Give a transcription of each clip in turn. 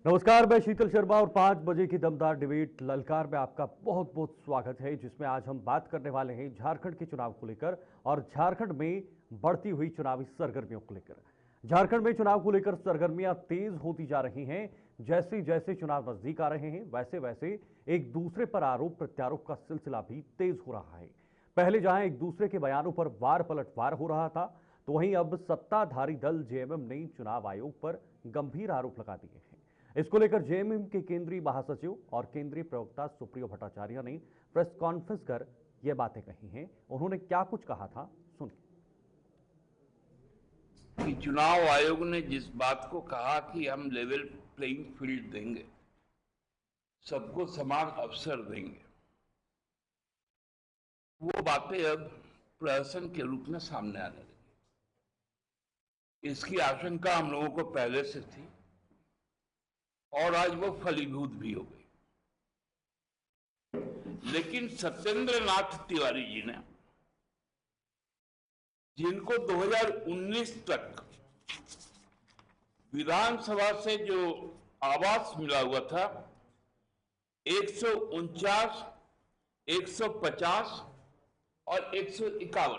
नमस्कार, मैं शीतल शर्मा और 5 बजे की दमदार डिबेट ललकार में आपका बहुत बहुत स्वागत है, जिसमें आज हम बात करने वाले हैं झारखंड के चुनाव को लेकर और झारखंड में बढ़ती हुई चुनावी सरगर्मियों को लेकर। झारखंड में चुनाव को लेकर सरगर्मियां तेज होती जा रही हैं। जैसे जैसे चुनाव नजदीक आ रहे हैं, वैसे वैसे एक दूसरे पर आरोप प्रत्यारोप का सिलसिला भी तेज हो रहा है। पहले जहां एक दूसरे के बयानों पर वार पलटवार हो रहा था, तो वहीं अब सत्ताधारी दल जेएमएम ने चुनाव आयोग पर गंभीर आरोप लगा दिए हैं। इसको लेकर जेएमएम के केंद्रीय महासचिव और केंद्रीय प्रवक्ता सुप्रियो भट्टाचार्य ने प्रेस कॉन्फ्रेंस कर यह बातें कही हैं। उन्होंने क्या कुछ कहा था, सुनिए। कि चुनाव आयोग ने जिस बात को कहा कि हम लेवल प्लेइंग फील्ड देंगे, सबको समान अवसर देंगे, वो बातें अब प्रहसन के रूप में सामने आने लगी। इसकी आशंका हम लोगों को पहले से थी और आज वो फलीभूत भी हो गई। लेकिन सत्येंद्र नाथ तिवारी जी ने, जिनको 2019 तक विधानसभा से जो आवास मिला हुआ था, 149, 150 और 151,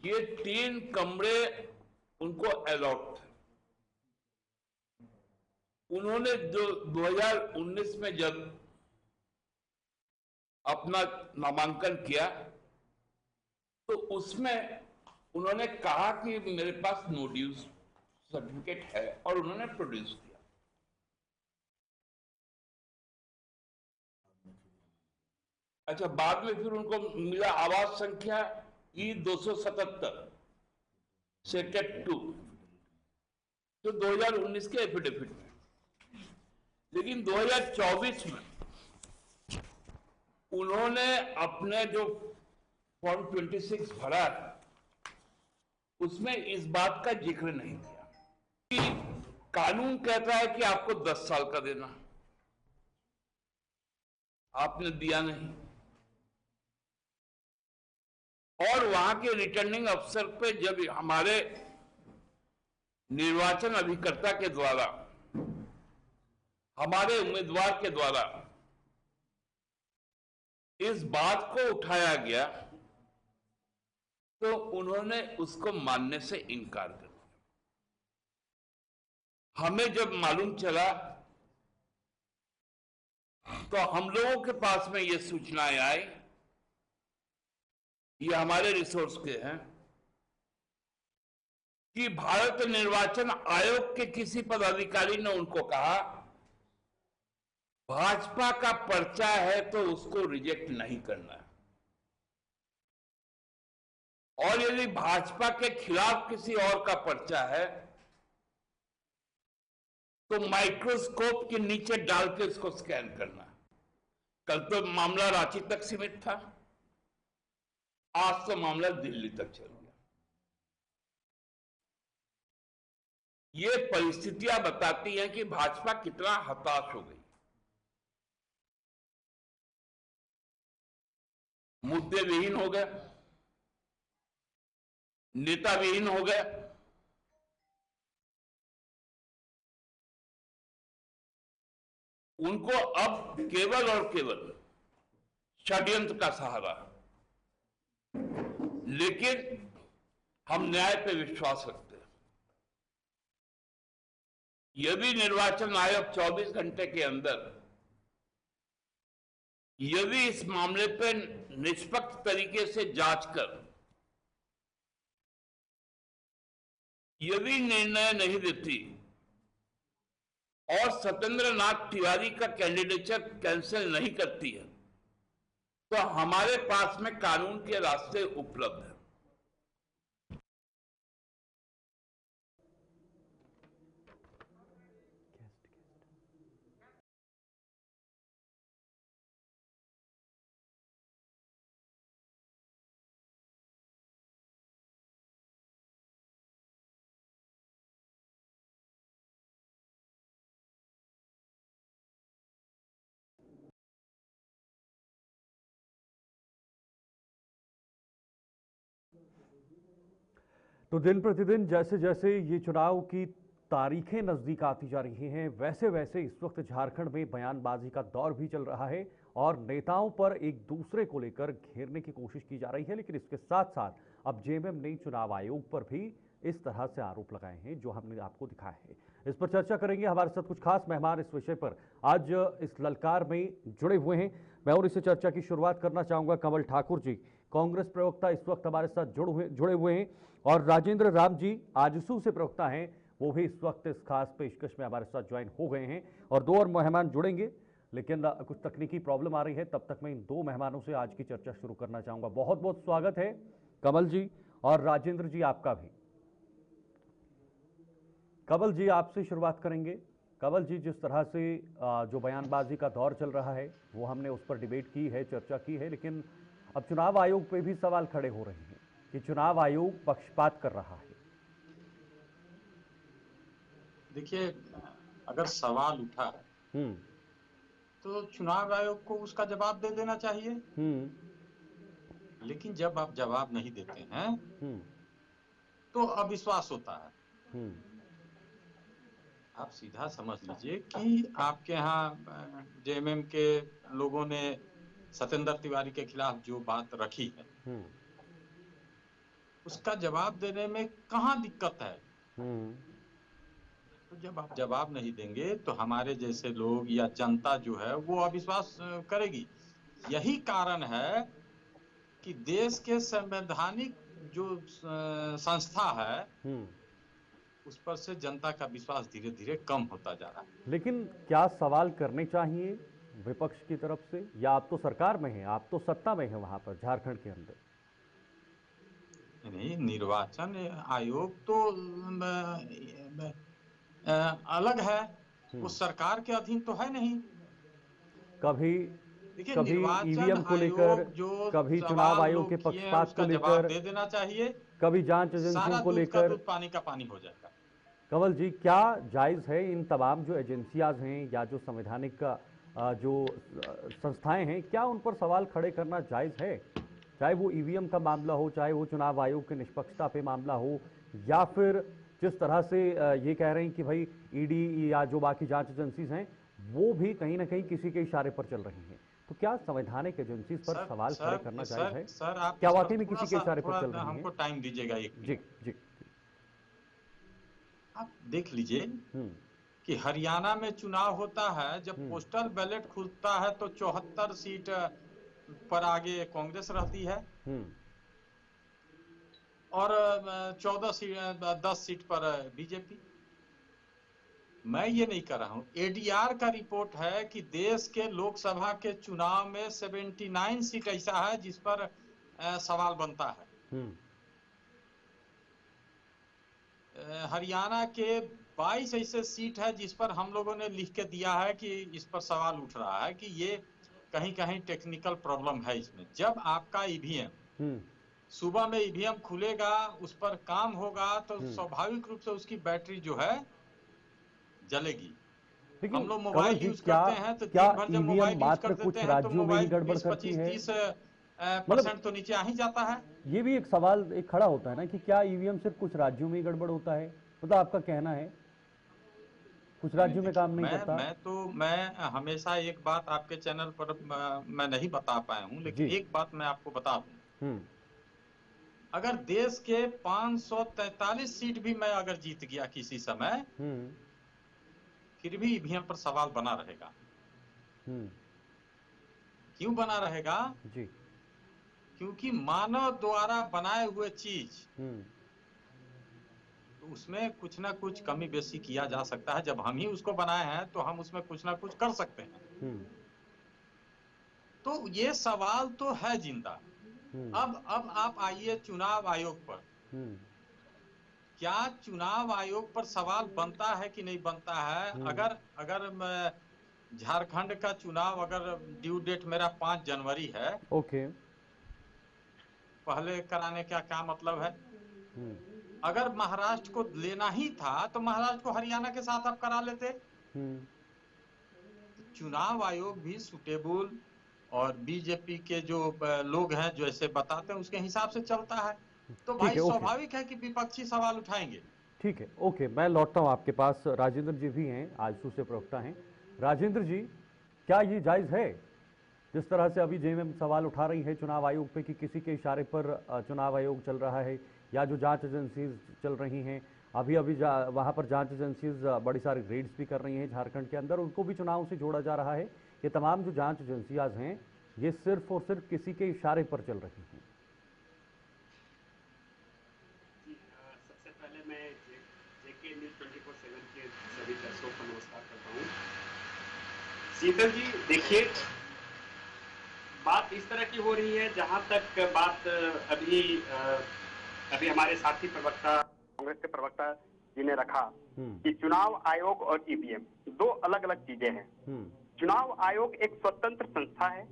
ये 3 कमरे उनको अलॉट थे। उन्होंने जो 2019 में जब अपना नामांकन किया, तो उसमें उन्होंने कहा कि मेरे पास नो ड्यूज सर्टिफिकेट है, और उन्होंने प्रोड्यूस किया। अच्छा, बाद में फिर उनको मिला आवास संख्या E277 सेक्टर 2, तो 2019 के एफिडेविट में। लेकिन 2024 में उन्होंने अपने जो फॉर्म 26 भरा, उसमें इस बात का जिक्र नहीं किया कि कानून कहता है कि आपको 10 साल का देना, आपने दिया नहीं। और वहां के रिटर्निंग अफसर पे जब हमारे निर्वाचन अभिकर्ता के द्वारा, हमारे उम्मीदवार के द्वारा इस बात को उठाया गया, तो उन्होंने उसको मानने से इनकार कर दिया। हमें जब मालूम चला, तो हम लोगों के पास में ये सूचनाएं आई, ये हमारे रिसोर्स के हैं, कि भारत निर्वाचन आयोग के किसी पदाधिकारी ने उनको कहा, भाजपा का पर्चा है तो उसको रिजेक्ट नहीं करना है, और यदि भाजपा के खिलाफ किसी और का पर्चा है तो माइक्रोस्कोप के नीचे डाल के उसको स्कैन करना है। कल तो मामला रांची तक सीमित था, आज तो मामला दिल्ली तक चल गया। ये परिस्थितियां बताती हैं कि भाजपा कितना हताश हो गई, मुद्दे विहीन हो गए, नेता विहीन हो गए। उनको अब केवल और केवल षड्यंत्र का सहारा। लेकिन हम न्याय पे विश्वास रखते हैं। यदि निर्वाचन आयोग 24 घंटे के अंदर यदि इस मामले पर निष्पक्ष तरीके से जांच कर यदि निर्णय नहीं देती और सत्येंद्र नाथ तिवारी का कैंडिडेचर कैंसिल नहीं करती है, तो हमारे पास में कानून के रास्ते उपलब्ध हैं। तो दिन प्रतिदिन जैसे जैसे ये चुनाव की तारीखें नजदीक आती जा रही हैं, वैसे वैसे इस वक्त झारखंड में बयानबाजी का दौर भी चल रहा है और नेताओं पर एक दूसरे को लेकर घेरने की कोशिश की जा रही है। लेकिन इसके साथ साथ अब जेएमएम ने चुनाव आयोग पर भी इस तरह से आरोप लगाए हैं जो हमने आपको दिखाए हैं। इस पर चर्चा करेंगे, हमारे साथ कुछ खास मेहमान इस विषय पर आज इस ललकार में जुड़े हुए हैं। मैं और इससे चर्चा की शुरुआत करना चाहूंगा कमल ठाकुर जी, कांग्रेस प्रवक्ता इस वक्त हमारे साथ जुड़े हुए हैं, और राजेंद्र राम जी आजसू से प्रवक्ता हैं, वो भी इस वक्त इस खास पेशकश में हमारे साथ ज्वाइन हो गए हैं। और दो और मेहमान जुड़ेंगे, लेकिन कुछ तकनीकी प्रॉब्लम आ रही है, तब तक मैं इन दो मेहमानों से आज की चर्चा शुरू करना चाहूंगा। बहुत बहुत स्वागत है कमल जी और राजेंद्र जी आपका भी। कमल जी आपसे शुरुआत करेंगे। कमल जी, जिस तरह से जो बयानबाजी का दौर चल रहा है वो हमने उस पर डिबेट की है, चर्चा की है, लेकिन अब चुनाव आयोग पे भी सवाल खड़े हो रहे हैं कि चुनाव आयोग पक्षपात कर रहा है। देखिए, अगर सवाल उठा है तो चुनाव आयोग को उसका जवाब दे देना चाहिए। लेकिन जब आप जवाब नहीं देते हैं तो अविश्वास होता है। आप सीधा समझ लीजिए कि आपके यहाँ जेएमएम के लोगों ने सत्येंद्र तिवारी के खिलाफ जो बात रखी है उसका जवाब देने में कहाँ दिक्कत है। तो जब आप जवाब नहीं देंगे तो हमारे जैसे लोग या जनता जो है वो अविश्वास करेगी। यही कारण है कि देश के संवैधानिक जो संस्था है उस पर से जनता का विश्वास धीरे धीरे कम होता जा रहा है। लेकिन क्या सवाल करने चाहिए विपक्ष की तरफ से, या आप तो सरकार में हैं, आप तो सत्ता में हैं वहां पर झारखंड के अंदर? नहीं, निर्वाचन आयोग तो अलग है, वो सरकार के अधीन तो है नहीं। कभी ईवीएम को लेकर, कभी चुनाव आयोग के पक्षपात को लेकर दे देना चाहिए, कभी जांच एजेंसियों को लेकर पानी का पानी हो जाएगा। कमल जी, क्या जायज है इन तमाम जो एजेंसियां हैं या जो संवैधानिक जो संस्थाएं हैं, क्या उन पर सवाल खड़े करना जायज है? चाहे वो ईवीएम का मामला हो, चाहे वो चुनाव आयोग की निष्पक्षता पे मामला हो, या फिर जिस तरह से ये कह रहे हैं कि भाई ईडी या जो बाकी जांच एजेंसीज हैं वो भी कहीं ना कहीं किसी के इशारे पर चल रही हैं, तो क्या संवैधानिक एजेंसीज पर सवाल खड़े करना जायज है? सर, आप क्या वाकई में किसी के इशारे पर चल रही हैं? हमको टाइम दीजिएगा एक जी जी। आप देख लीजिए कि हरियाणा में चुनाव होता है, जब पोस्टल बैलेट खुलता है तो 74 सीट पर आगे कांग्रेस रहती है और 10 सीट पर बीजेपी। मैं ये नहीं कर रहा हूं, एडीआर का रिपोर्ट है कि देश के लोकसभा के चुनाव में 79 सीट ऐसा है जिस पर सवाल बनता है। हरियाणा के 22 ऐसे सीट है जिस पर हम लोगों ने लिख के दिया है कि इस पर सवाल उठ रहा है कि ये कहीं कहीं टेक्निकल प्रॉब्लम है इसमें। जब आपका ईवीएम सुबह में ईवीएम खुलेगा, उस पर काम होगा, तो स्वाभाविक रूप से उसकी बैटरी जो है जलेगी। हम लोग मोबाइल यूज करते हैं तो दिन भर जब मोबाइल यूज कर देते हैं तो मोबाइल 20-25-30% तो नीचे आ ही जाता है। ये भी एक सवाल एक खड़ा होता है ना कि क्या ईवीएम सिर्फ कुछ राज्यों में ही गड़बड़ होता है? मतलब आपका कहना है कुछ राज्यों में काम नहीं करता? मैं हमेशा एक बात आपके चैनल पर मैं नहीं बता पाया हूँ, लेकिन एक बात मैं आपको बता दूं, अगर देश के 543 सीट भी मैं अगर जीत गया किसी समय, फिर भी ईवीएम पर सवाल बना रहेगा। क्यों बना रहेगा? जी, क्योंकि मानव द्वारा बनाए हुए चीज तो उसमें कुछ ना कुछ कमी बेसी किया जा सकता है। जब हम ही उसको बनाए हैं तो हम उसमें कुछ ना कुछ कर सकते हैं। तो ये सवाल तो है जिंदा। अब आप आइए चुनाव आयोग पर। क्या चुनाव आयोग पर सवाल बनता है कि नहीं बनता है? अगर झारखंड का चुनाव, अगर ड्यू डेट मेरा 5 जनवरी है, ओके, पहले कराने का क्या मतलब है? अगर महाराष्ट्र को लेना ही था तो महाराष्ट्र को हरियाणा के साथ आप करा लेते। चुनाव आयोग भी सुटेबल और बीजेपी के जो लोग हैं जो ऐसे बताते हैं उसके हिसाब से चलता है। तो भाई स्वाभाविक है कि विपक्षी सवाल उठाएंगे। ठीक है, ओके, मैं लौटता हूं आपके पास। राजेंद्र जी भी हैं, आजसू से प्रवक्ता हैं। राजेंद्र जी, क्या ये जायज़ है जिस तरह से अभी जेएमएम सवाल उठा रही है चुनाव आयोग पे कि किसी के इशारे पर चुनाव आयोग चल रहा है, या जो जांच एजेंसीज चल रही हैं अभी अभी वहाँ पर जांच एजेंसीज बड़ी सारी रेड्स भी कर रही हैं झारखंड के अंदर, उनको भी चुनाव से जोड़ा जा रहा है। ये तमाम जो जांच एजेंसियाज हैं ये सिर्फ और सिर्फ किसी के इशारे पर चल रही हैं। सबसे पहले मैं जेके न्यूज़ 24/7 के सभी दर्शकों को नमस्कार करता हूँ। शीतल जी, देखिए, बात इस तरह की हो रही है, जहां तक बात अभी हमारे साथी प्रवक्ता, कांग्रेस के प्रवक्ता जी ने रखा कि चुनाव आयोग और ईवीएम दो अलग अलग चीजें हैं। चुनाव आयोग एक स्वतंत्र संस्था है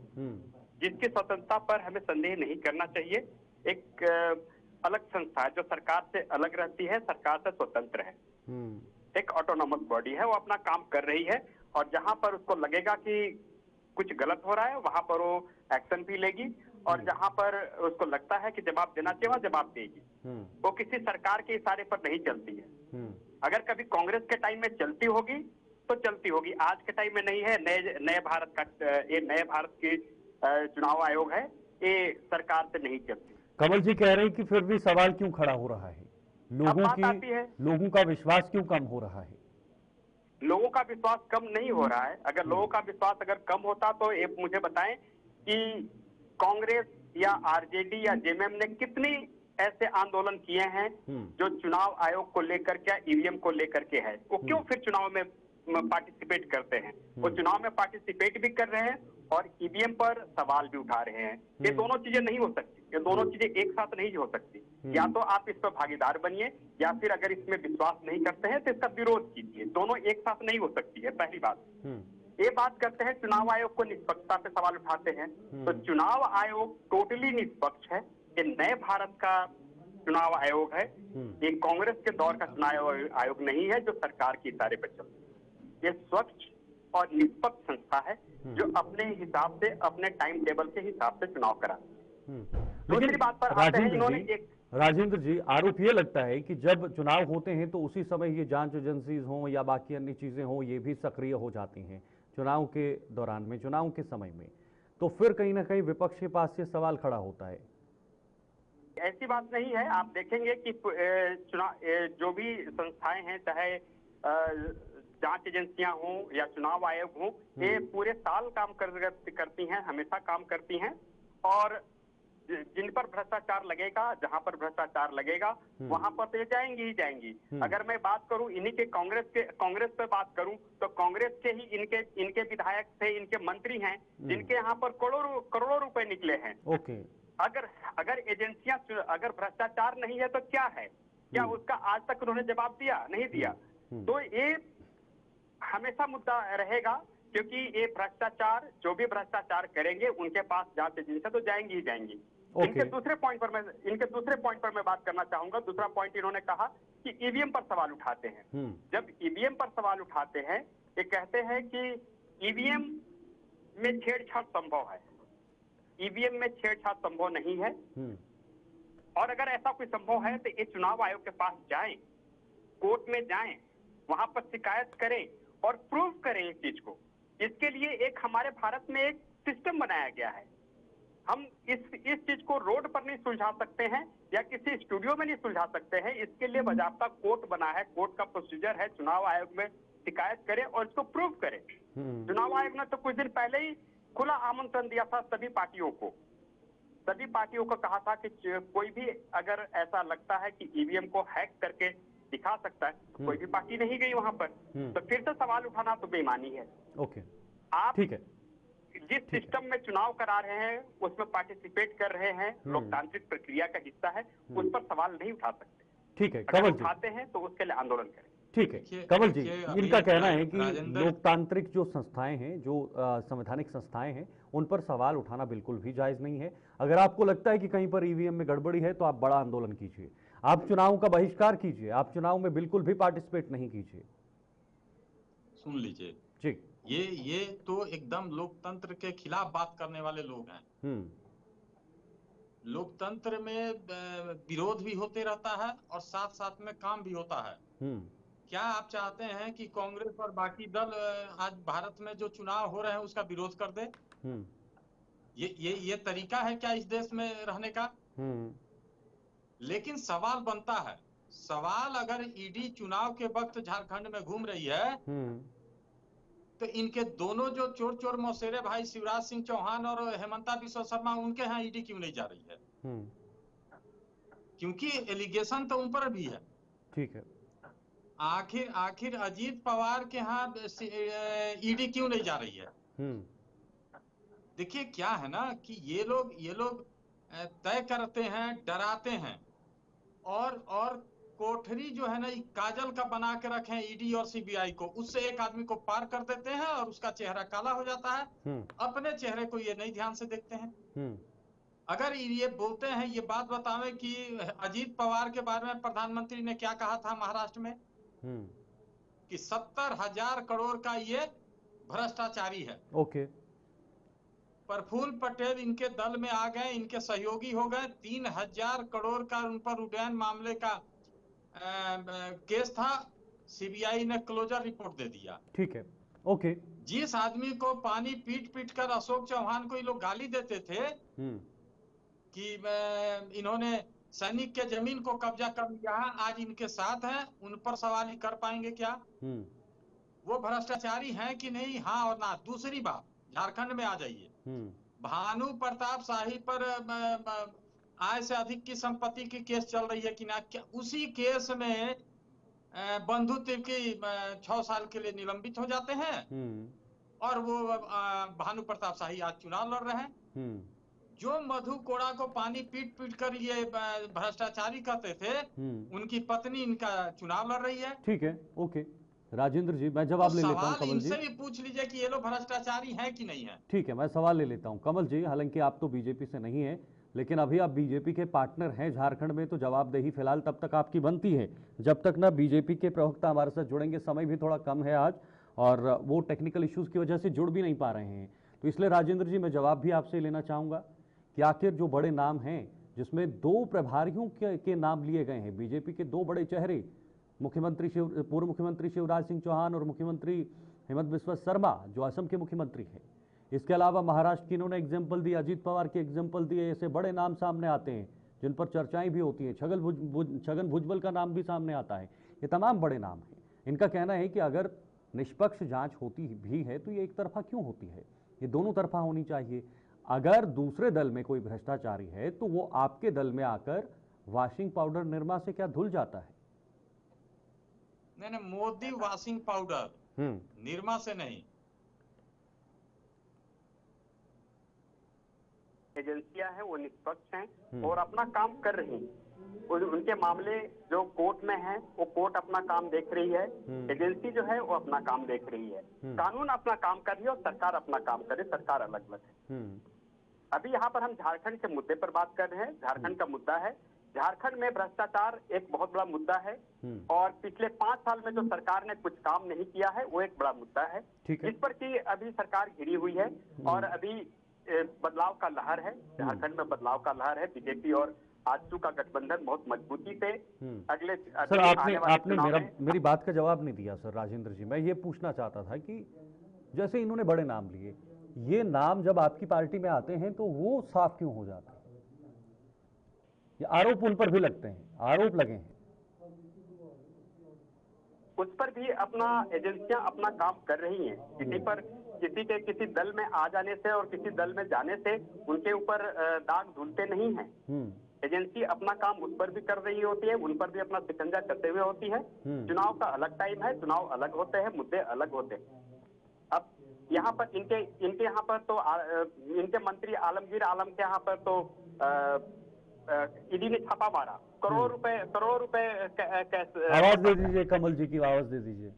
जिसकी स्वतंत्रता पर हमें संदेह नहीं करना चाहिए। एक अलग संस्था है जो सरकार से अलग रहती है, सरकार से स्वतंत्र है, एक ऑटोनॉमस बॉडी है, वो अपना काम कर रही है और जहां पर उसको लगेगा कि कुछ गलत हो रहा है वहां पर वो एक्शन भी लेगी और जहां पर उसको लगता है कि जवाब देना चाहिए वहां जवाब देगी। वो किसी सरकार के इशारे पर नहीं चलती है। अगर कभी कांग्रेस के टाइम में चलती होगी तो चलती होगी, आज के टाइम में नहीं है। नए भारत का ये नए भारत की चुनाव आयोग है, ये सरकार से नहीं चलती। कमल जी कह रहे हैं कि फिर भी सवाल क्यों खड़ा हो रहा है, लोगों का विश्वास क्यों कम हो रहा है? लोगों का विश्वास कम नहीं हो रहा है। अगर लोगों का विश्वास अगर कम होता तो ये मुझे बताएं कि कांग्रेस या आरजेडी या जेएमएम ने कितनी ऐसे आंदोलन किए हैं जो चुनाव आयोग को लेकर के, ईवीएम को लेकर के है। वो क्यों फिर चुनाव में पार्टिसिपेट करते हैं? वो चुनाव में पार्टिसिपेट भी कर रहे हैं और ईवीएम पर सवाल भी उठा रहे हैं। ये दोनों चीजें नहीं हो सकती, ये दोनों चीजें एक साथ नहीं हो सकती। या तो आप इस पर भागीदार बनिए या फिर अगर इसमें विश्वास नहीं करते हैं तो इसका विरोध कीजिए। दोनों एक साथ नहीं हो सकती है, पहली बात। ये बात करते हैं चुनाव आयोग को निष्पक्षता पे सवाल उठाते हैं, तो चुनाव आयोग टोटली निष्पक्ष है। ये नए भारत का चुनाव आयोग है, ये कांग्रेस के दौर का चुनाव आयोग नहीं है जो सरकार के इशारे पर चलता है। ये स्वच्छ और निष्पक्ष संस्था है जो अपने हिसाब से, अपने टाइम टेबल के हिसाब से चुनाव कराती है। दूसरी बात पर आते हैं, इन्होंने एक राजेंद्र जी, आरोप ये लगता है कि जब चुनाव होते हैं तो उसी समय ये जांच एजेंसीज हों या बाकी अन्य चीजें हों, ये भी सक्रिय हो जाती हैं चुनाव के दौरान में, चुनाव के समय में, तो फिर कहीं ना कहीं विपक्ष के पास ये सवाल खड़ा होता है। ऐसी बात नहीं है। आप देखेंगे कि चुनाव जो भी संस्थाएं हैं, चाहे जांच एजेंसियां हों या चुनाव आयोग हों, ये पूरे साल काम करती हैं, हमेशा काम करती हैं और जिन पर भ्रष्टाचार लगेगा, जहां पर भ्रष्टाचार लगेगा वहां पर तो ये जाएंगी ही जाएंगी। अगर मैं बात करूं इन्हीं के कांग्रेस पे बात करूं तो कांग्रेस के ही इनके विधायक थे, इनके मंत्री हैं जिनके यहाँ पर करोड़ों रुपए निकले हैं। अगर एजेंसियां, अगर भ्रष्टाचार नहीं है तो क्या है? क्या उसका आज तक उन्होंने जवाब दिया? नहीं दिया। तो ये हमेशा मुद्दा रहेगा क्योंकि ये भ्रष्टाचार, जो भी भ्रष्टाचार करेंगे उनके पास जांच एजेंसी तो जाएंगी ही जाएंगी। इनके दूसरे पॉइंट पर मैं बात करना चाहूंगा। दूसरा पॉइंट इन्होंने कहा कि ईवीएम पर सवाल उठाते हैं। जब ईवीएम पर सवाल उठाते हैं, ये कहते हैं कि ईवीएम में छेड़छाड़ संभव है। ईवीएम में छेड़छाड़ संभव नहीं है और अगर ऐसा कोई संभव है तो ये चुनाव आयोग के पास जाएं, कोर्ट में जाएं, वहां पर शिकायत करें और प्रूव करें इस चीज को। इसके लिए एक हमारे भारत में एक सिस्टम बनाया गया है। हम इस चीज को रोड पर नहीं सुलझा सकते हैं या किसी स्टूडियो में नहीं सुलझा सकते हैं। इसके लिए बाकायदा कोर्ट बना है, कोर्ट का प्रोसीजर है। चुनाव आयोग में शिकायत करें और इसको प्रूव करें। चुनाव आयोग ने तो कुछ दिन पहले ही खुला आमंत्रण दिया था सभी पार्टियों को कहा था कि कोई भी अगर ऐसा लगता है कि ईवीएम को हैक करके दिखा सकता है तो कोई भी पार्टी नहीं गई वहां पर। तो फिर से सवाल उठाना तो बेईमानी है। आप ठीक है, जिस सिस्टम में चुनाव करा रहे हैं उसमें पार्टिसिपेट कर रहे हैं, लोकतांत्रिक प्रक्रिया का हिस्सा है, उस पर सवाल नहीं उठा सकते। ठीक है, अगर उठाते हैं तो उसके लिए आंदोलन करें। ठीक है कमल जी, इनका कहना है कि लोकतांत्रिक जो संस्थाएं हैं, जो संवैधानिक संस्थाएं हैं, उन पर सवाल उठाना बिल्कुल भी जायज नहीं है। अगर आपको लगता है कि कहीं पर ईवीएम में गड़बड़ी है तो आप बड़ा आंदोलन कीजिए, आप चुनाव का बहिष्कार कीजिए, आप चुनाव में बिल्कुल भी पार्टिसिपेट नहीं कीजिए। सुन लीजिए जी, ये तो एकदम लोकतंत्र के खिलाफ बात करने वाले लोग हैं। लोकतंत्र में विरोध भी होते रहता है और साथ साथ में काम भी होता है। क्या आप चाहते हैं कि कांग्रेस और बाकी दल आज भारत में जो चुनाव हो रहे हैं उसका विरोध कर दे? ये तरीका है क्या इस देश में रहने का? लेकिन सवाल बनता है, सवाल अगर ईडी चुनाव के वक्त झारखंड में घूम रही है तो इनके दोनों जो चोर चोर मौसेरे भाई शिवराज सिंह चौहान और हेमंता बिस्वा शर्मा, उनके यहाँ ईडी क्यों नहीं जा रही है? क्योंकि एलिगेशन तो उन पर भी है। ठीक है। आखिर अजीत पवार के यहाँ ईडी क्यों नहीं जा रही है? देखिए क्या है ना कि ये लोग तय करते हैं, डराते हैं और कोठरी जो है ना काजल का बना के रखे ईडी और सीबीआई को, उससे एक आदमी को पार कर देते हैं और उसका चेहरा काला हो जाता है। अपने चेहरे को ये नहीं ध्यान से देखते हैं। अगर ये बोलते हैं, ये बात बतावे कि अजीत पवार के बारे में प्रधानमंत्री ने क्या कहा था महाराष्ट्र में कि 70,000 करोड़ का ये भ्रष्टाचारी है। ओके। प्रफुल्ल पटेल इनके दल में आ गए, इनके सहयोगी हो गए। 3,000 करोड़ का उन पर उड्डयन मामले का केस था, सीबीआई ने क्लोजर रिपोर्ट दे दिया। ठीक है। ओके। जिस आदमी को पानी पीट पीट कर अशोक चौहान को ये लोग गाली देते थे कि इन्होंने सैनिक के जमीन को कब्जा कर लिया है, आज इनके साथ हैं, उन पर सवाल ही कर पाएंगे क्या? वो भ्रष्टाचारी हैं कि नहीं? हाँ और ना। दूसरी बात, झारखंड में आ जाइए, भानु प्रताप शाही पर आय से अधिक की संपत्ति की केस चल रही है कि ना? क्या उसी केस में बंधु तिर्की 6 साल के लिए निलंबित हो जाते हैं और वो भानु प्रताप शाही आज चुनाव लड़ रहे हैं। जो मधु कोड़ा को पानी पीट पीट कर ये भ्रष्टाचारी कहते थे, उनकी पत्नी इनका चुनाव लड़ रही है। ठीक है। ओके राजेंद्र जी, मैं जवाब ले लेता हूं। कमल जी, इनसे भी पूछ लीजिए कि ये लोग भ्रष्टाचारी हैं कि नहीं है। ठीक है, मैं सवाल ले लेता हूं। कमल जी, हालांकि आप तो बीजेपी से नहीं है, लेकिन अभी आप बीजेपी के पार्टनर हैं झारखंड में, तो जवाबदेही फिलहाल तब तक आपकी बनती है जब तक ना बीजेपी के प्रवक्ता हमारे साथ जुड़ेंगे। समय भी थोड़ा कम है आज और वो टेक्निकल इश्यूज की वजह से जुड़ भी नहीं पा रहे हैं, तो इसलिए राजेंद्र जी मैं जवाब भी आपसे लेना चाहूँगा कि आखिर जो बड़े नाम हैं, जिसमें 2 प्रभारियों के नाम लिए गए हैं, बीजेपी के 2 बड़े चेहरे, पूर्व मुख्यमंत्री शिवराज सिंह चौहान और मुख्यमंत्री हेमंत बिस्वा शर्मा जो असम के मुख्यमंत्री हैं, इसके अलावा महाराष्ट्र की इन्होंने एग्जाम्पल दी, अजीत पवार के एग्जाम्पल दिए, ऐसे बड़े नाम सामने आते हैं जिन पर चर्चाएं भी होती हैं। छगन भुजबल का नाम भी सामने आता है। ये तमाम बड़े नाम हैं। इनका कहना है कि अगर निष्पक्ष जांच होती भी है तो ये एक तरफा क्यों होती है, ये दोनों तरफा होनी चाहिए। अगर दूसरे दल में कोई भ्रष्टाचारी है तो वो आपके दल में आकर वॉशिंग पाउडर निरमा से क्या धुल जाता है? नहीं, मोदी वॉशिंग पाउडर निरमा से नहीं। एजेंसियां हैं वो निष्पक्ष हैं और अपना काम कर रही हैं। उनके मामले जो कोर्ट में हैं वो कोर्ट अपना काम देख रही है, एजेंसी जो है वो अपना काम देख रही है, कानून अपना काम कर रही है और सरकार अपना काम कर रही है। सरकार अलग अलग है। अभी यहाँ पर हम झारखंड के मुद्दे पर बात कर रहे हैं। झारखंड का मुद्दा है, झारखंड में भ्रष्टाचार एक बहुत बड़ा मुद्दा है और पिछले 5 साल में जो सरकार ने कुछ काम नहीं किया है वो एक बड़ा मुद्दा है, जिस पर कि अभी सरकार घिरी हुई है और अभी बदलाव का लहर है। झारखंड में बदलाव का लहर है। बीजेपी और आजसू का गठबंधन बहुत मजबूती से अगले सर आपने मेरी बात का जवाब नहीं दिया। सर राजेंद्र जी, मैं ये पूछना चाहता था कि जैसे इन्होंने बड़े नाम लिए, ये नाम जब आपकी पार्टी में आते हैं तो वो साफ क्यों हो जाते हैं? ये आरोप उन पर भी लगते हैं, आरोप लगे हैं, उस पर भी अपना एजेंसियां अपना काम कर रही हैं। किसी के किसी दल में आ जाने से और किसी दल में जाने से उनके ऊपर दाग धुलते नहीं हैं। एजेंसी अपना काम उस पर भी कर रही होती है, उन पर भी अपना शिकंजा कसते हुए होती है। चुनाव का अलग टाइम है, चुनाव अलग होते हैं, मुद्दे अलग होते हैं। अब यहाँ पर इनके यहाँ पर तो इनके मंत्री आलमगीर आलम के यहाँ पर तो ईडी ने छापा मारा, करोड़ रुपए आवाज दे दीजिए, कमल जी की आवाज दे दीजिए,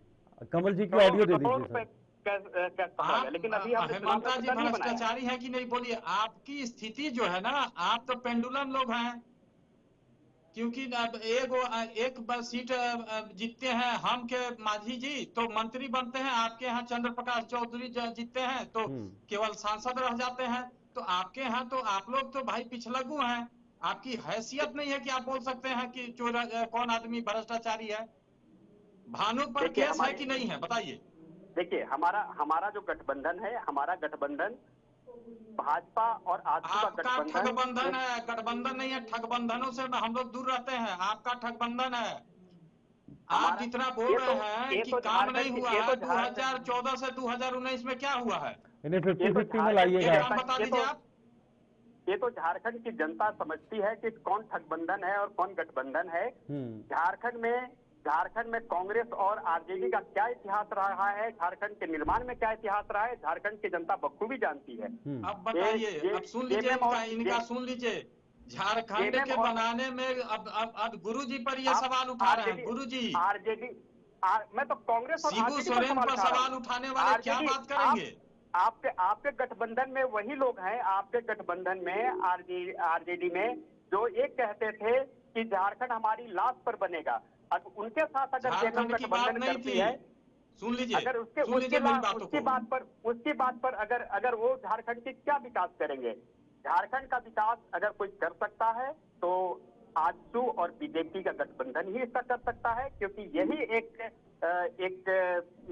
कमल जी की ऑडियो दे दीजिए। लेकिन अभी हेमंता जी भ्रष्टाचारी है कि नहीं बोलिए? आपकी स्थिति जो है ना, आप तो पेंडुलम लोग हैं, क्योंकि एक सीट जीतते हैं हम के माझी जी तो मंत्री बनते हैं, आपके यहाँ चंद्र प्रकाश चौधरी जीतते हैं तो केवल सांसद रह जाते हैं। तो आपके यहाँ तो आप लोग तो भाई पिछलग्गू हैं, आपकी हैसियत नहीं है कि आप बोल सकते हैं कि चोर कौन आदमी भ्रष्टाचारी है। भानु पर देखिए केस है हमारी, कि नहीं है, बताइए। देखिए हमारा हमारा जो गठबंधन है, हमारा गठबंधन भाजपा और आजसू का आपका गठबंधन ठगबंधन एक, है, गठबंधन नहीं है। ठगबंधनों से हम लोग दूर रहते हैं, आपका ठगबंधन है। आप हमारा जितना बोल रहे हैं कि काम नहीं हुआ ये है, तो झारखंड 2014 से 2019 में क्या हुआ है, इन्हें ये तो 50-50 में झारखंड की लाइएगा। एक आप। काम बता दीजिए आप। ये तो झारखंड की जनता समझती है कि कौन ठगबंधन है और कौन गठबंधन है। झारखंड में कांग्रेस और आरजेडी का क्या इतिहास रहा है, झारखंड के निर्माण में क्या इतिहास रहा है, झारखंड की जनता बखूबी जानती है। अब बताइए, अब सुन लीजिए इनका सुन लीजिए। झारखंड के बनाने में अब गुरुजी पर ये सवाल उठा रहे हैं, गुरुजी। आरजेडी मैं तो कांग्रेस और शिबू आरजेडी सोरेन पर सवाल उठाने वाले क्या बात करेंगे। आपके गठबंधन में वही लोग हैं, आपके गठबंधन में आरजेडी में जो एक कहते थे कि झारखंड हमारी लाश पर बनेगा, अब उनके साथ अगर झारखंड की बात नहीं थी, सुन लीजिए, अगर उसकी बात पर अगर वो झारखंड की क्या विकास करेंगे। झारखंड का विकास अगर कोई कर सकता है तो आजसू और बीजेपी का गठबंधन ही इसका कर सकता है, क्योंकि यही एक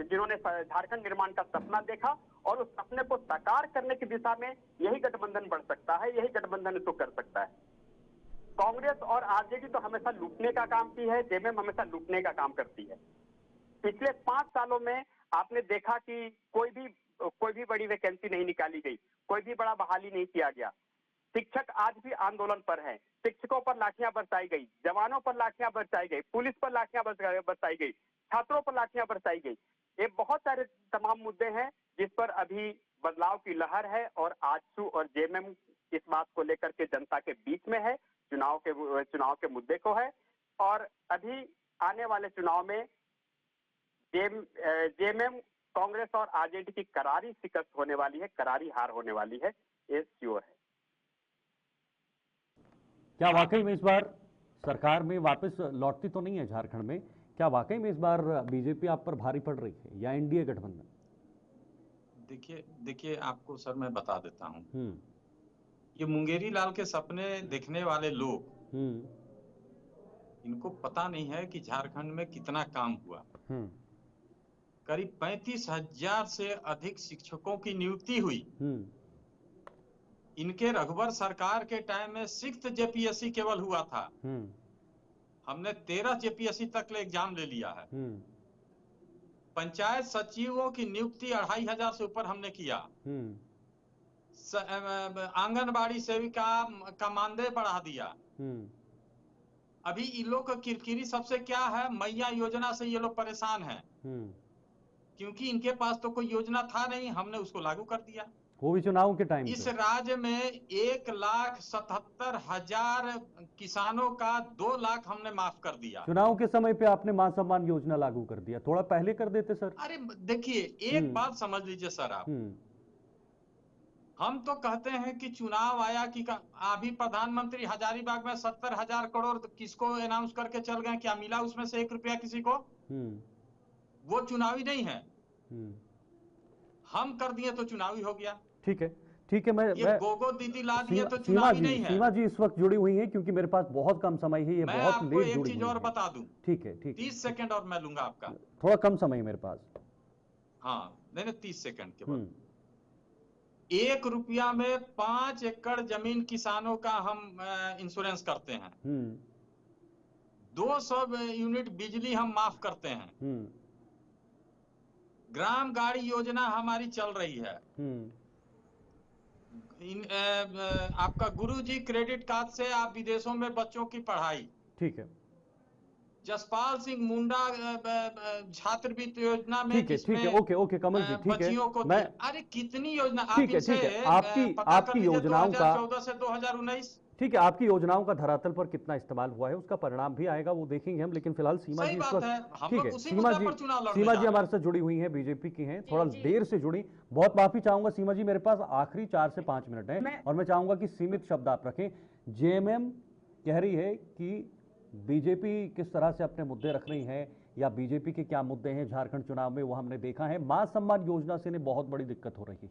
जिन्होंने झारखंड निर्माण का सपना देखा और उस सपने को साकार करने की दिशा में यही गठबंधन बढ़ सकता है, यही गठबंधन इसको कर सकता है। कांग्रेस और आरजेडी तो हमेशा लूटने का काम की है, जेएमएम हमेशा लूटने का काम करती है। पिछले 5 सालों में आपने देखा कि कोई भी बड़ी वैकेंसी नहीं निकाली गई, कोई भी बड़ा बहाली नहीं किया गया। शिक्षक आज भी आंदोलन पर हैं, शिक्षकों पर लाठियां बरसाई गई, जवानों पर लाठियां बरसाई गई, पुलिस पर लाठियां बरसाई गई, छात्रों पर लाठियां बरसाई गई। ये बहुत सारे तमाम मुद्दे हैं जिस पर अभी बदलाव की लहर है और आजसू और जेएमएम इस बात को लेकर के जनता के बीच में है, चुनाव के मुद्दे को है। और अभी आने वाले चुनाव में जेएमएम, कांग्रेस और आरजेडी की करारी शिकस्त होने वाली है, करारी हार होने वाली है, ये श्योर है। क्या वाकई में इस बार सरकार में वापस लौटती तो नहीं है झारखंड में? क्या वाकई में इस बार बीजेपी आप पर भारी पड़ रही है या एनडीए गठबंधन? देखिए आपको सर मैं बता देता हूँ, ये मुंगेरी लाल के सपने देखने वाले लोग, इनको पता नहीं है कि झारखंड में कितना काम हुआ। करीब 35,000 से अधिक शिक्षकों की नियुक्ति हुई। इनके रघुवर सरकार के टाइम में 6th जेपीएससी केवल हुआ था, हमने 13 जेपीएससी तक ले एग्जाम ले लिया है। पंचायत सचिवों की नियुक्ति 2,500 से ऊपर हमने किया। आंगनबाड़ी सेविका का मानदेय बढ़ा दिया। अभी इन लोग का किरकिरी सबसे क्या है, मैया योजना से ये लोग परेशान हैं, क्योंकि इनके पास तो कोई योजना था नहीं, हमने उसको लागू कर दिया, वो भी चुनाव के टाइम। इस राज्य में 1,77,000 किसानों का 2 लाख हमने माफ कर दिया। चुनाव के समय पे आपने मान सम्मान योजना लागू कर दिया, थोड़ा पहले कर देते सर। अरे देखिए एक बात समझ लीजिए सर आप, हम तो कहते हैं कि चुनाव आया कि अभी प्रधानमंत्री हजारीबाग में 70,000 करोड़ किसको अनाउंस करके चल गए, क्या मिला उसमें से 1 रुपया किसी को? वो चुनावी नहीं है, हम कर दिए तो चुनावी हो गया। ठीक है मैं गोगो दीदी ला दिए तो चुनावी नहीं है। सीमा जी इस वक्त जुड़ी हुई हैं क्योंकि मेरे पास बहुत कम समय है, ये बहुत लेट जुड़ी हुई है। मैं आपको एक चीज और बता दूं। ठीक है 30 सेकंड और मैं लूंगा आपका, थोड़ा कम समय है मेरे पास। हाँ नहीं 30 सेकंड के बाद। 1 रुपया में 5 एकड़ जमीन किसानों का हम इंश्योरेंस करते हैं। 200 यूनिट बिजली हम माफ करते हैं। ग्राम गाड़ी योजना हमारी चल रही है। आपका गुरुजी क्रेडिट कार्ड से आप विदेशों में बच्चों की पढ़ाई। ठीक है। जसपाल सिंह मुंडा छात्रवृत्ति योजना में, ठीक है ओके कमल जी, ठीक है मैं, अरे कितनी योजना आप ठीक है आपकी योजनाओं का 2014 से 2019, ठीक है आपकी योजनाओं का धरातल पर कितना इस्तेमाल हुआ है उसका परिणाम भी आएगा, वो देखेंगे हम। लेकिन फिलहाल सीमा जी इस वक्त, ठीक है सीमा जी हमारे साथ जुड़ी हुई हैं, बीजेपी की हैं, थोड़ा देर से जुड़ी, बहुत माफी चाहूंगा सीमा जी, मेरे पास आखिरी 4 से 5 मिनट है और मैं चाहूंगा कि सीमित शब्द आप रखें। जेएमएम कह रही है कि बीजेपी किस तरह से अपने मुद्दे रख रही है या बीजेपी के क्या मुद्दे हैं झारखंड चुनाव में, वो हमने देखा है। मां सम्मान योजना से बहुत बड़ी दिक्कत हो रही है।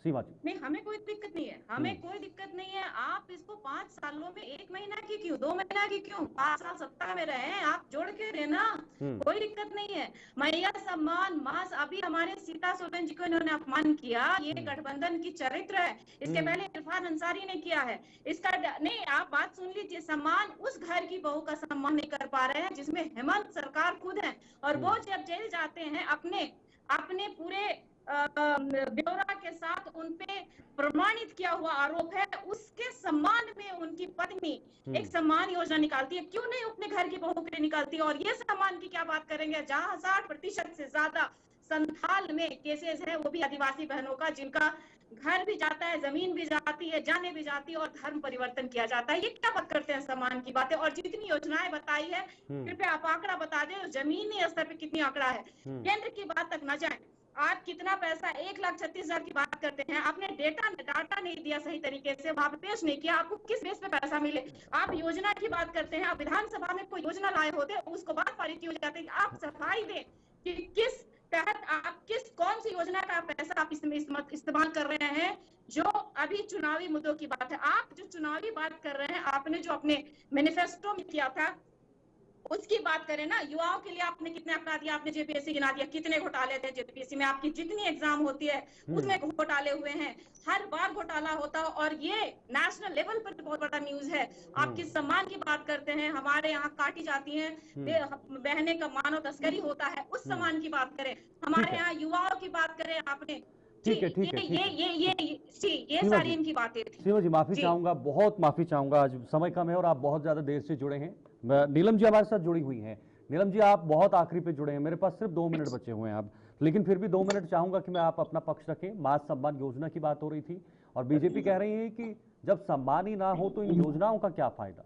सीमा जी। नहीं, हमें कोई दिक्कत नहीं है, हमें कोई दिक्कत नहीं है। आप इसको 5 सालों में 1 महीना की क्यों, 2 महीना की क्यों, 5 साल सत्ता में रहे, आप जोड़ के देना, कोई दिक्कत नहीं है। मैया सम्मान मास, अभी हमारे सीता सोरेन जी को इन्होंने अपमान किया, ये गठबंधन की चरित्र है। इसके पहले इरफान अंसारी ने किया है। इसका नहीं, आप बात सुन लीजिए, सम्मान उस घर की बहू का सम्मान नहीं कर पा रहे हैं जिसमें हेमंत सरकार खुद है, और वो जब जेल जाते हैं अपने पूरे ब्यौरा के साथ उनपे प्रमाणित किया हुआ आरोप है, उसके सम्मान में उनकी पत्नी एक सम्मान योजना निकालती है, क्यों नहीं अपने घर की बहू के लिए निकालती है। और ये सम्मान की क्या बात करेंगे, जहां 60% से ज्यादा संथाल में केसेस है, वो भी आदिवासी बहनों का, जिनका घर भी जाता है, जमीन भी जाती है, जाने भी जाती है, और धर्म परिवर्तन किया जाता है। ये क्या बात करते हैं सम्मान की बातें। और जितनी योजनाएं बताई है, कृपया आप आंकड़ा बता दें, जमीनी स्तर पे कितनी आंकड़ा है, केंद्र की बात तक न जाए। आप कितना पैसा, 1,36,000 की बात करते हैं, आपने डाटा नहीं दिया सही तरीके से, वहां पे पेश नहीं किया, आपको किस बेस पे पैसा मिले। आप योजना की बात करते हैं, आप विधानसभा में कोई योजना लाए होते, उसको बात पारित हो जाती, आप सफाई दें कि किस तहत आप कौन सी योजना का पैसा आप इस्तेमाल कर रहे हैं। जो अभी चुनावी मुद्दों की बात है, आप जो चुनावी बात कर रहे हैं, आपने जो अपने मैनिफेस्टो में किया था उसकी बात करें ना। युवाओं के लिए आपने कितने आंकड़ा दिया, आपने जेपीएससी गिना दिया, कितने घोटाले थे जेपीएससी में, आपकी जितनी एग्जाम होती है उसमें घोटाले हुए हैं, हर बार घोटाला होता है, और ये नेशनल लेवल पर बहुत बड़ा न्यूज है। आप किस सम्मान की बात करते हैं, हमारे यहाँ काटी जाती हैं बहने का मानव तस्करी होता है, उस सम्मान की बात करें। हमारे यहाँ युवाओं की बात करें आपने, ठीक है। ये सारी इनकी बातें थी। सीमा जी, माफी चाहूंगा, बहुत माफी चाहूंगा, आज समय कम है और आप बहुत ज्यादा देर से जुड़े हैं। नीलम जी हमारे साथ जुड़ी हुई हैं। नीलम जी, आप बहुत आखिरी पे जुड़े हैं, मेरे पास सिर्फ 2 मिनट बचे हुए हैं अब, लेकिन फिर भी 2 मिनट चाहूंगा कि मैं आप अपना पक्ष रखें। मास सम्मान योजना की बात हो रही थी और बीजेपी कह रही है कि जब सम्मान ही ना हो तो इन योजनाओं का क्या फायदा।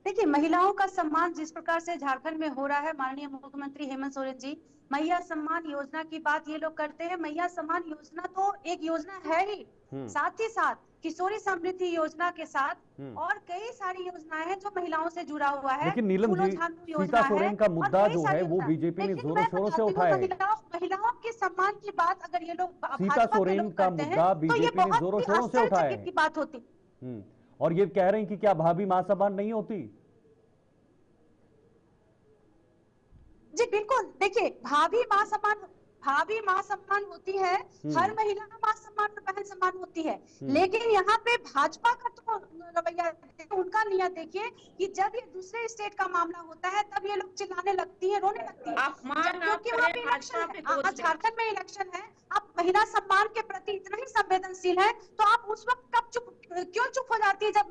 देखिए, महिलाओं का सम्मान जिस प्रकार से झारखंड में हो रहा है, माननीय मुख्यमंत्री हेमंत सोरेन जी मैया सम्मान योजना की बात ये लोग करते हैं। मैया सम्मान योजना तो एक योजना है ही, साथ ही साथ किशोरी समृद्धि योजना के साथ और कई सारी योजनाएं हैं जो महिलाओं से जुड़ा हुआ है। लेकिन नीलम जी, सीता सोरेन का मुद्दा जो है वो बीजेपी ने जोरों शोरों से उठाया है। महिलाओं के सम्मान की बात अगर ये लोग सीता सोरेन का मुद्दा बीजेपी ने जोरों शोरों से उठाया है की बात होती, और ये कह रहे हैं कि क्या भाभी मां सम्मान नहीं होती। जी बिल्कुल, देखिए भाभी मां सम्मान होती है, हर महिला मां सम्मान और बहन सम्मान होती है, लेकिन यहाँ पे भाजपा का तो रवैया, उनका नियत देखिए कि जब ये दूसरे स्टेट का मामला होता है तब ये लोग चिल्लाने लगती है, रोने लगती है, क्योंकि वहाँ पे इलेक्शन है। आज झारखंड में इलेक्शन है, आप महिला सम्मान के प्रति इतना ही संवेदनशील है, तो आप उस वक्त क्यों चुप हो जाती है जब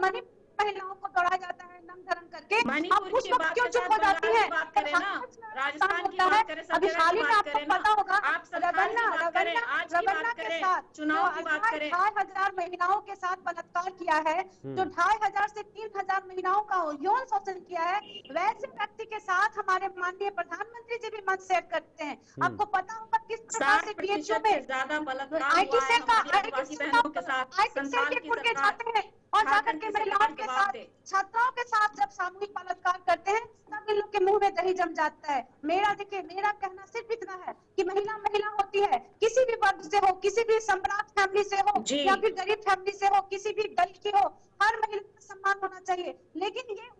महिलाओं को दौड़ाया जाता है नम धरण करके, आप उस वक्त क्यों चुप हो जाती है। राजस्थान की बात करें, अभी हाल ही में आपको पता होगा रवन्ना के साथ चुनाव की बात करें, 2,500 महिलाओं के साथ बलात्कार किया है, जो 2,500 से 3,000 महिलाओं का यौन शोषण किया है, वैसे व्यक्ति के साथ हमारे माननीय प्रधानमंत्री जी भी मंच सेट करते हैं। आपको पता होगा किस प्रकार से पीएचयू में ज्यादा आईटी सेल के गुर्गे जाते हैं और जाकर के महिलाओं के साथ, छात्राओं के साथ जब सामूहिक बलात्कार करते हैं तब इन लोग के मुंह में दही जम जाता है। मेरा कहना सिर्फ इतना है कि महिला होती है, किसी भी वर्ग से हो, किसी भी सम्राट फैमिली से हो या फिर गरीब फैमिली से हो, किसी भी दल की हो, हर महिला का सम्मान होना चाहिए। लेकिन ये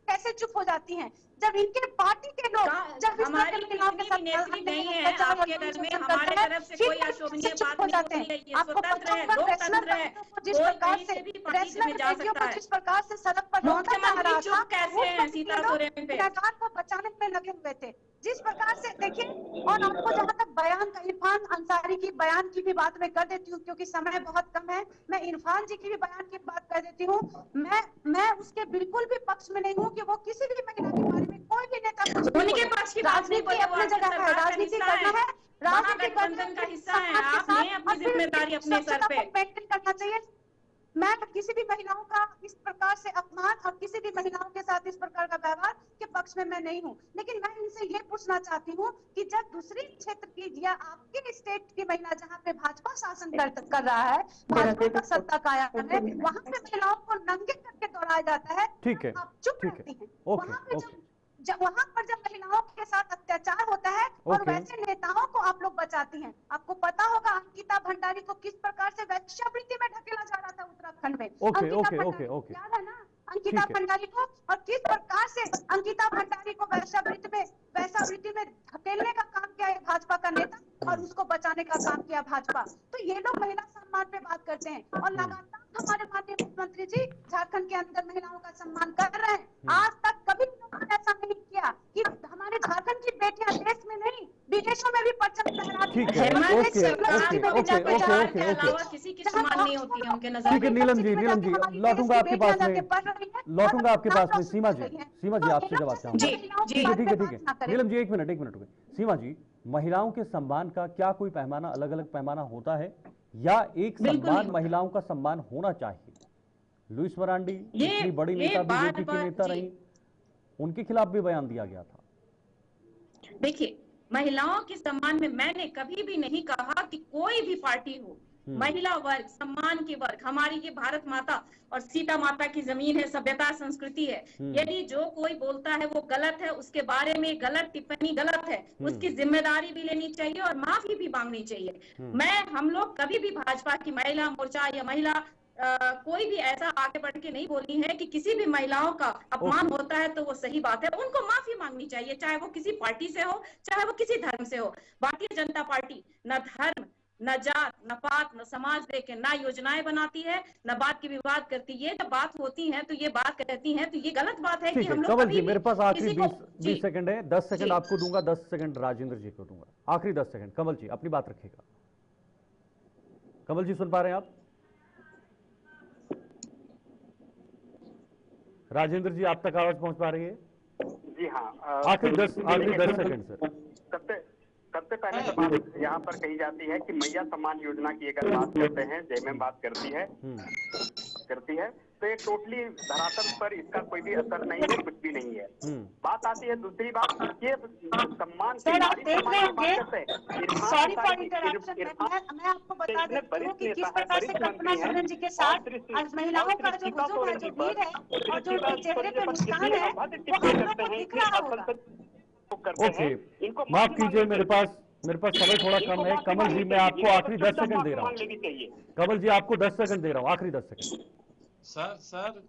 कैसे चुप हो जाती हैं जब इनके पार्टी के लोग जब हमारी नेत्री नहीं है आपके घर में, हमारे तरफ से कोई अशोभनीय बात नहीं होती है, ये स्वतंत्र है, लोकतंत्र है, जिस प्रकार से जिस प्रकार से सड़क पर मुख्यमंत्री चुप कैसे हैं सीता सोरेन पे, को बचाने में लगे हुए थे, जिस प्रकार से देखिए। और आपको जहाँ तक बयान का, इरफान अंसारी की बयान की भी बात मैं कर देती हूँ क्योंकि समय बहुत कम है, मैं इरफान जी की भी बयान की बात कर देती हूँ। मैं उसके बिल्कुल भी पक्ष में नहीं हूँ कि वो किसी भी महिला के बारे में कोई भी नेता उनके पक्ष की राजनीति अपनी जगह है, राजनीति करना है, राजनीति का हिस्सा है, आपने अपनी जिम्मेदारी अपने सर पे मेंटेन करना चाहिए। मैं किसी भी महिलाओं का इस प्रकार से अपमान और किसी भी महिलाओं के साथ इस प्रकार का व्यवहार के पक्ष में मैं नहीं हूँ, लेकिन मैं इनसे ये पूछना चाहती हूँ कि जब दूसरी क्षेत्र की या आपके स्टेट की महिला जहाँ पे भाजपा शासन कर रहा है, भाजपा का सत्ता कायम है, वहाँ पे महिलाओं को नंगे करके दौड़ाया जाता है, ठीक है, आप चुप रहती हैं। वहाँ पे वहां पर जब महिलाओं के साथ अत्याचार होता है और ओके। वैसे नेताओं को आप लोग बचाती हैं। आपको पता होगा अंकिता भंडारी को किस प्रकार से वेश्यावृत्ति में ढकेला जा रहा था उत्तराखंड में। Okay Ankita okay Bhandari, okay okay, याद है ना अंकिता ठीक है। भंडारी को, और किस प्रकार से अंकिता भंडारी को वेश्यावृत्ति में धकेलने का काम किया है भाजपा का नेता और उसको बचाने का काम किया भाजपा। तो ये लोग महिला सम्मान पे बात करते हैं और लगातार हमारे माननीय मुख्यमंत्री जी झारखंड के अंदर महिलाओं का सम्मान कर रहे हैं। आज तक कभी उन्होंने ऐसा नहीं किया कि हमारे झारखंड की बेटियां देश में नहीं विदेशों में भी परचम लहराती ठीक हैं। है, हमारे ओके, देश में ओके, भी ओके, जाकर ओके, जहाँ ओके, के ओके। अलावा किसी की सम्मान नहीं होती है उनके नजर ठीक है में। नीलम जी, नीलम जी, लौटूंगा आपके पास में, लौटूंगा आपके पास में। सीमा जी, सीमा जी, आपसे जवाब चाहूंगा। जी, ठीक है ठीक है ठीक है, नीलम जी एक मिनट रुके। सीमा जी, महिलाओं के सम्मान का क्या कोई पैमाना, अलग अलग पैमाना होता है या एक बिल्कुल सम्मान नहीं। महिलाओं का सम्मान होना चाहिए? लुइस मरांडी ये- इतनी बड़ी ये नेता, बात- बीजेपी की नेता जी। रही, उनके खिलाफ भी बयान दिया गया था। देखिए, महिलाओं के सम्मान में मैंने कभी भी नहीं कहा कि कोई भी पार्टी हो, महिला वर्ग, सम्मान के वर्ग, हमारी ये भारत माता और सीता माता की जमीन है, सभ्यता संस्कृति है। यदि जो कोई बोलता है वो गलत है, उसके बारे में गलत टिप्पणी गलत है, उसकी जिम्मेदारी भी लेनी चाहिए और माफी भी मांगनी चाहिए। हम लोग कभी भी भाजपा की महिला मोर्चा या महिला कोई भी ऐसा आगे बढ़ के नहीं बोली है कि किसी भी महिलाओं का अपमान होता है तो वो सही बात है, उनको माफी मांगनी चाहिए, चाहे वो किसी पार्टी से हो, चाहे वो किसी धर्म से हो। भारतीय जनता पार्टी न धर्म, न जात, न पात, न समाज देखे, न योजनाएं बनाती है, न बात की विवाद करती है। जब बात होती है तो ये बात कहती है, तो ये गलत बात है कि ठीक है हम लोग कंवल कभी जी, भी मेरे पास आखिरी किसी को- 20 सेकंड है, 10 सेकंड जी। आपको दूंगा, 10 सेकंड राजेंद्र जी को दूंगा, आखिरी 10 सेकंड। कंवल जी अपनी बात रखिएगा। कंवल जी सुन पा रहे हैं आप? राजेंद्र जी आप तक आवाज पहुंच पा रही है? जी हाँ। आखिरी 10 सेकंड सर। सबसे पहले तो बात यहाँ पर कही जाती है कि मैया सम्मान योजना की अगर बात करते हैं, जयमैम बात करती है तो ये टोटली धरातल पर इसका कोई भी असर नहीं है, कुछ भी नहीं है। बात आती है दूसरी बात, ये सम्मान सर, आप नारी देख सम्मान रहे की बात होंगे, करते हैं। सॉरी फॉर इंटरप्शन, मैं आपको बता देती हूँ कि किस प्रकार से कल्पना सोरेन जी के साथ आज महिलाओं का जो हुजूम है, जो भीड़ है और जो उनके चेहरे पे मुस्कान है, वो हम लोग को दिख रहा होगा। ओके, माफ कीजिए, मेरे पास समय थोड़ा कम है। कमल जी मैं आपको आखिरी 10 सेकंड दे रहा हूँ। कमल जी आपको 10 सेकंड दे रहा हूँ, आखिरी 10 सेकंड। सर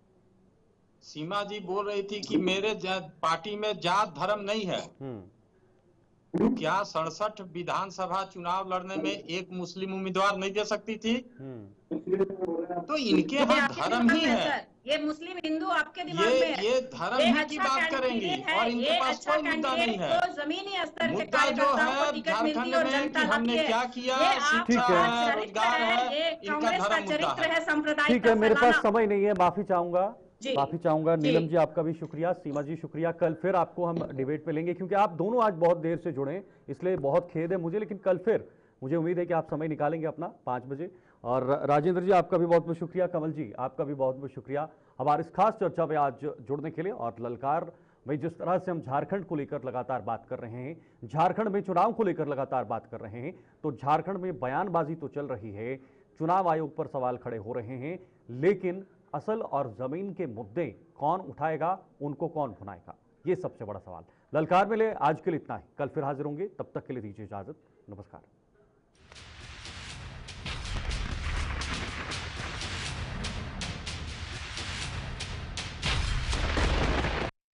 सीमा जी बोल रही थी कि मेरे पार्टी में जात धर्म नहीं है, तो क्या 67 विधानसभा चुनाव लड़ने में एक मुस्लिम उम्मीदवार नहीं दे सकती थी? तो इनके यहाँ धर्म ही है। ये मुस्लिम हिंदू आपके दिमाग में है। ये धर्म ही की बात करेंगी और इनके पास कोई मुद्दा नहीं है। तो जमीनी स्तर के मुद्दा जो कार्यकर्ताओं को है टिकट मिलती झारखंड है और में जनता कि हमने लाती है। क्या किया, ये शिक्षा आपका है, चरित्र रोजगार है, ये इनका कांग्रेस का धर्म मुद्दा चरित्र है। है, सांप्रदायिक ठीक है, मेरे पास फैलाना। समय नहीं है, माफी चाहूंगा, जी। माफी चाहूंगा। जी। नीलम जी आपका भी शुक्रिया, सीमा जी शुक्रिया। कल फिर आपको हम डिबेट पे लेंगे क्योंकि आप दोनों आज बहुत देर से जुड़े, इसलिए बहुत खेद है मुझे, लेकिन कल फिर मुझे उम्मीद है कि आप समय निकालेंगे अपना 5 बजे। और राजेंद्र जी आपका भी बहुत बहुत शुक्रिया, कमल जी आपका भी बहुत बहुत शुक्रिया हमारे इस खास चर्चा में आज जुड़ने के लिए। और ललकार में जिस तरह से हम झारखंड को लेकर लगातार बात कर रहे हैं, झारखंड में चुनाव को लेकर लगातार बात कर रहे हैं, तो झारखंड में बयानबाजी तो चल रही है, चुनाव आयोग पर सवाल खड़े हो रहे हैं, लेकिन असल और जमीन के मुद्दे कौन उठाएगा, उनको कौन भुनाएगा, ये सबसे बड़ा सवाल। ललकार में ले आज के लिए इतना ही, कल फिर हाजिर होंगे, तब तक के लिए दीजिए इजाजत, नमस्कार।